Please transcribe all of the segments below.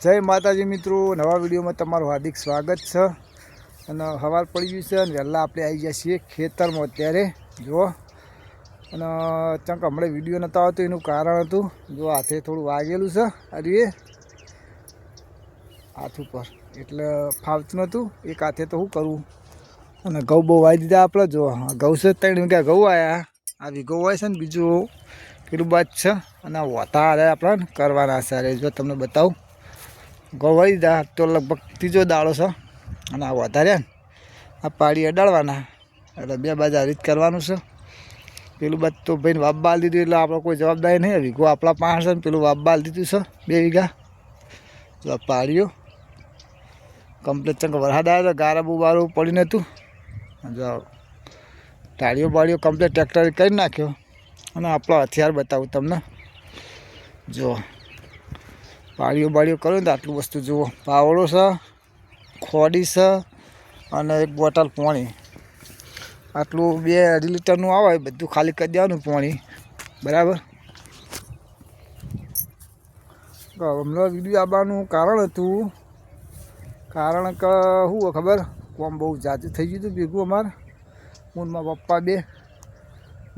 जय माताजी मित्रों, नवा वीडियो में तमारुं हार्दिक स्वागत है। અને સવાર પડી ગયું છે અને વહેલા આપણે આવી ગયા છીએ ખેતરમાં અત્યારે જુઓ। અને ચંક હમણાં વિડીયો નહોતો આવતો એનું કારણ હતું જો હાથે થોડું વાગેલું છે અરે હાથ ઉપર એટલે ફાવતું નહોતું એક હાથે તો શું કરવું। અને ઘઉં બહુ વાવી દીધા આપણે જો ઘઉં છે 3 વીઘા ઘઉં આવ્યા। આ વીઘો હોય છે ને બીજું પેલું બાદ છે અને વતા આપણે કરવાના છે। અરે જો તમને બતાવું ઘઉં વાવી દીધા તો લગભગ ત્રીજો દાડો છે અને આ વધારે આ પાડી અડાડવાના એટલે બે બાજુ આ રીત કરવાનું છે। પેલું બાદ તો ભાઈને વાપ બાલ દીધું એટલે આપણે કોઈ જવાબદારી નહીં। વીઘો આપણા પાસે છે ને પેલું વાપ બાલ દીધું છે 2 વીઘા જો પાડીઓ કમ્પ્લીટ ચંક વરસાદ આવ્યો ગારા બહુ બારું પડી નહોતું જો ટાળીઓ બાળીઓ કમ્પ્લીટ ટ્રેક્ટર કરી નાખ્યો। અને આપણો હથિયાર બતાવું તમને જો પાળીઓ બાળીઓ કરો ને તો આટલું વસ્તુ જુઓ પાવડો છે ખોડી છે અને એક બોટલ પાણી આટલું 2-2.5 લીટરનું આવે બધું ખાલી કરી દેવાનું પાણી બરાબર। હમણાં વિડીયો આવવાનું કારણ હતું કારણ કે શું ખબર કોમ બહુ જાજુ થઈ ગયું હતું ભેગું અમારે હું મારા પપ્પા બે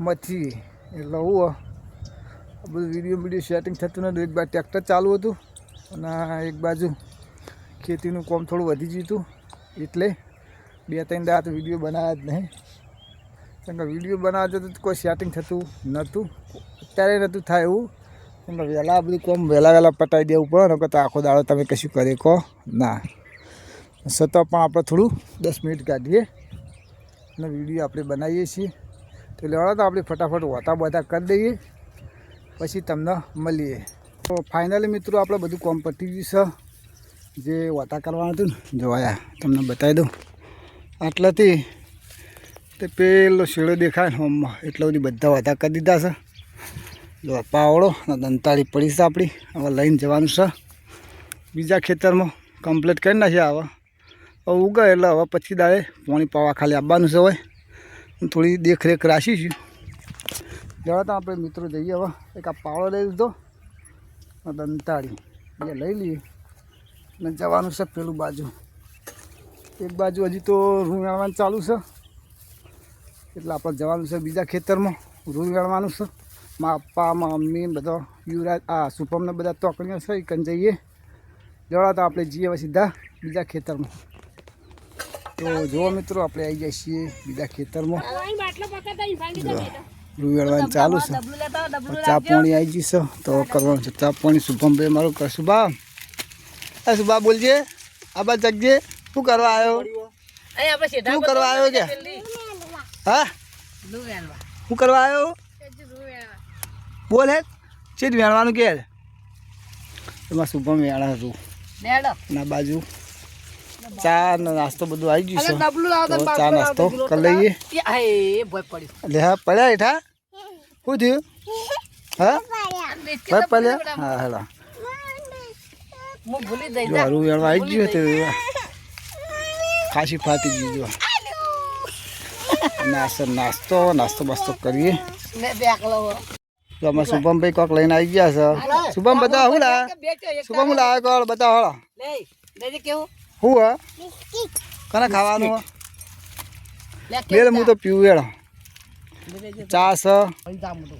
મથી એટલે હું બધું વિડીયો સેટિંગ થતું નથી। એક બાજુ ટ્રેક્ટર ચાલુ હતું અને એક બાજુ ખેતીનું કામ થોડું વધી ગયું હતું એટલે 2-3 દાડા તો વિડીયો બનાવ્યા જ નહીં। કેમ કે વિડીયો બનાવતો તો કોઈ સેટિંગ થતું નહોતું અત્યારે નહોતું થાય એવું। કેમ કે વહેલા બધું કામ વહેલા પટાવી દેવું પડે ને તો આખો દાડો તમે કશું કરી કહો ના છતાં પણ આપણે થોડું 10 મિનિટ કાઢીએ અને વિડીયો આપણે બનાવીએ છીએ। તો લેવાડો તો આપણે ફટાફટ વતા બધા કરી દઈએ પછી તમને મળીએ। તો ફાઇનલી મિત્રો આપણે બધું કામ પતી ગયું છે જે વતા કરવાનું હતું ને જોવાયા તમને બતાવી દઉં આટલાથી તે પેલો શેડો દેખાય ને હોમમાં એટલા બધી બધા વતા કરી દીધા છે। જો પાવડો અને દંતાળી પડી છે આપણી હવે લઈને જવાનું છે બીજા ખેતરમાં કમ્પ્લીટ કરી નાખ્યા। હવે ઉગાય એટલે હવે પછી દાડે પાણી પાવા ખાલી આવવાનું છે હોય થોડી દેખરેખ રાખીશું। જવા તો આપણે મિત્રો જઈએ હવે એક આ પાવડો લઈ લીધો દંતાળી એ લઈ લઈએ અને જવાનું છે પેલું બાજુ એક બાજુ હજી તો રૂ વેણવાનું ચાલુ છે એટલે આપણે જવાનું છે બીજા ખેતરમાં રૂ વેણવાનું છે। મારા પપ્પા મમ્મી બધા યુવરાજ આ સુપમને બધા તોકણીઓ છે એ કન જઈએ જવા તો આપણે જઈએ હવે સીધા બીજા ખેતરમાં। તો જુઓ મિત્રો આપણે આવી જાય છીએ બીજા ખેતરમાં રૂ વેણવાનું ચાલુ છે ચા પાણી આવી જશે તો કરવાનું છે ચા પાણી શુભમભાઈ મારું કર શુભમ આ શુભા બોલજે આ બા જગજે શું કરવા આવ્યો શું કરવા આવ્યો કે હા શું કરવા આવ્યો બોલ હે છે જ વેણવાનું કે એમાં શુભમ વેણા હતું ના બાજુ ચા નાસ્તો બધું આવી ગયું છે તો ચા નાસ્તો કરી લઈએ। એટલે હા પડ્યા હેઠા શું થયું હા ભાઈ પડ્યા હા હેડા રૂ વેણવા આવી ગયું તે ખાસી ફાટી ગયું જો નાસ્તો બાસ્તો કરીએ। તો અમે શુભમભાઈ કોક લઈને આવી ગયા છે શુભમ બતાવો શું લા શુભમ હું લાવે કોલ બતાવો હળો શું હા કને ખાવાનું લે હું તો પીવું વેળો ચા છે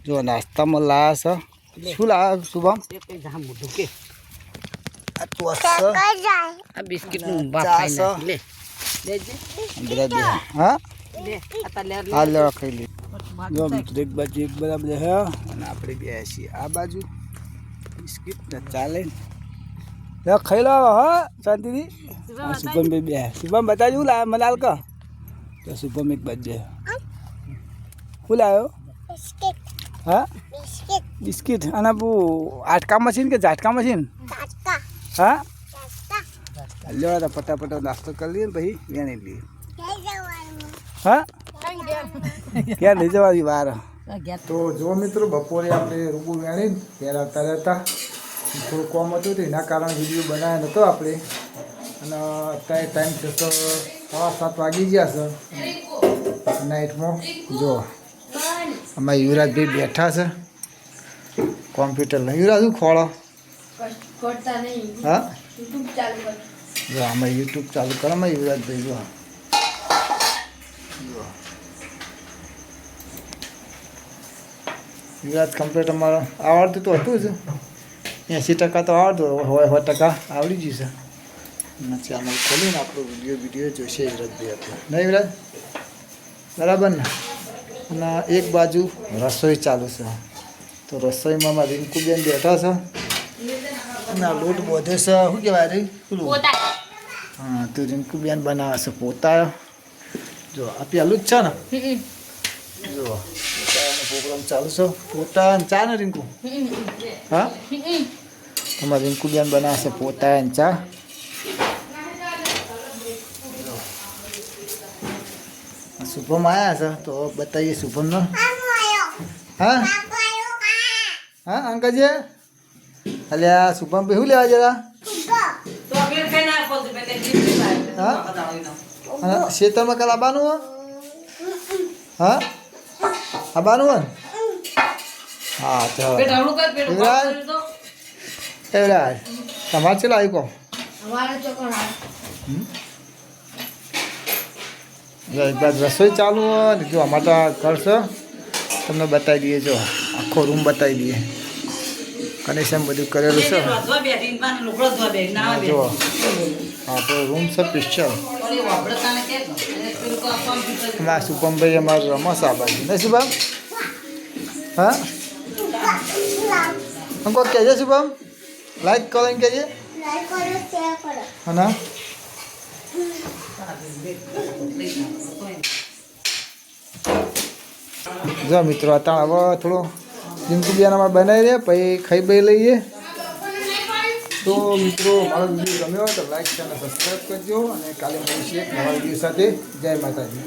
જો નાસ્તામાં લાયા છે શું લાયા શુભમ હા હા લેવા ખાઈ લે જો મિત્રો એક બાજુ એક બરાબર હે અને આપણે બે છીએ આ બાજુ બિસ્કિટ ને ચાલે ખાઈ લો હા શાંતિથી શુભમભાઈ બે શુભમ બતાવજો શું લાવ્યો મને હાલ કહો તો શુભમ એક બાજુ શું લાવ્યો હા બિસ્કિટ અને આટકા મશીન કે ઝાટકા મશીન હા લેવા તો ફટાફટ નાસ્તો કરી લઈએ ને પછી વેણી લઈએ હા ક્યાં લઈ જવાની વાર। તો જો મિત્રો બપોરે આપણે રૂબુ વેણી ત્યારે આવતા રહેતા થોડું કોમ હતું એના કારણે વિડીયો બનાવ્યા નહોતો આપણે અને અત્યારે ટાઈમ છે તો 7:15 વાગી ગયા છે નાઇટમાં। જો અમારા યુવરાજભાઈ બેઠા છે કોમ્પ્યુટર લઈ યુવરાજ શું ખોળો હા જો આમાં યુટ્યુબ ચાલુ કરવામાં યુવરાજભાઈ જો યુવરાજ કમ્પ્લીટ અમારે આવડતું તો હતું જ 80% તો આવડતું હોય 100% આવડી ગયું છે અને ચેનલ ખોલીને આપણો વિડીયો જોશે યુવરાજભાઈ આપણે નહીં યુવરાજ બરાબર ને અને એક બાજુ રસોઈ ચાલુ છે તો રસોઈમાં મારી રિંકુબેન બેઠા છે અને આ લોટ બધે છે શું કહેવાય રે પેલું હા તો રિંકુબેન બનાવે છે પોતા જો આ પેલું જ છે ને જો પ્રોગ્રામ ચાલુ છે પોતા ચા ને રિંકુ હા અમારે રિંકુબેન બનાવે છે પોતા અને ચા શુભમ આવ્યા છે તો બતાવીએ શુભમનો હા હા અંકલજી અલ્યા શુભમ ભાઈ શું લેવા જરા હા ખેતરમાં કાલ આવવાનું હો હા આવવાનું હો હા ચાલો યુવરાજ તમારે ચેલા આવી કહો એક બાદ રસોઈ ચાલુ હોય ને જો અમારે તો કરશો તમને બતાવી દઈએ જો આખો રૂમ બતાવી દઈએ કનેક્શન બધું કરેલું છે જો આપણો રૂમ છે પિક્ચર અમારા શુભમભાઈ અમારું રમસ આ બાજુ નહીં શુભમ હા અંકો કહેજે શુભમ લાઈક કરો એમ કહેજે હા જો મિત્રો અત્યારે હવે થોડો રિંકુબેનમાં બનાવી દે પછી ખાઈ બઈ લઈએ તો મિત્રો મારો વિડીયો ગમ્યો હોય તો લાઈક અને સબસ્ક્રાઈબ કરજો અને કાલે મળીશું એક નવા વિડીયો સાથે જય માતાજી.